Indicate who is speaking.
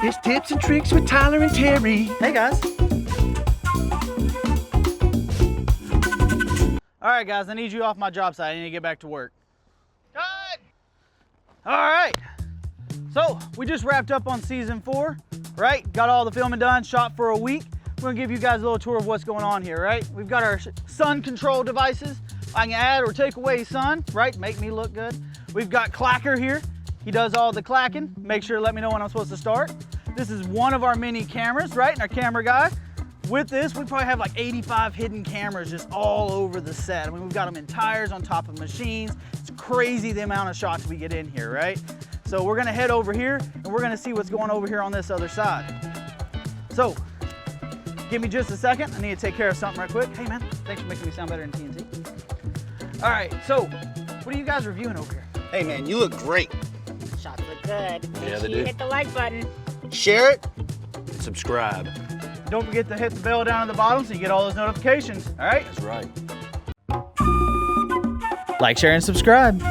Speaker 1: It's Tips and Tricks with Tyler and Terry.
Speaker 2: Hey guys. All right guys, I need you off my job site. I need to get back to work.
Speaker 1: Cut!
Speaker 2: All right, so we just wrapped up on season 4, right? Got all the filming done, shot for a week. We're gonna give you guys a little tour of what's going on here, right? We've got our sun control devices. I can add or take away sun, right? Make me look good. We've got Clacker here. He does all the clacking. Make sure to let me know when I'm supposed to start. This is one of our mini cameras, right? And our camera guy. With this, we probably have like 85 hidden cameras just all over the set. I mean, we've got them in tires, on top of machines. It's crazy the amount of shots we get in here, right? So we're gonna head over here and we're gonna see what's going over here on this other side. So, give me just a second. I need to take care of something right quick. Hey man, thanks for making me sound better in TNT. All right, so what are you guys reviewing over here?
Speaker 1: Hey man, you look great.
Speaker 3: Shots look good. Make
Speaker 1: Yeah,
Speaker 3: sure
Speaker 1: they
Speaker 3: you
Speaker 1: do.
Speaker 3: hit the like button.
Speaker 1: Share it, subscribe.
Speaker 2: Don't forget to hit the bell down at the bottom so you get all those notifications, all right?
Speaker 1: That's right.
Speaker 2: Like, share, and subscribe.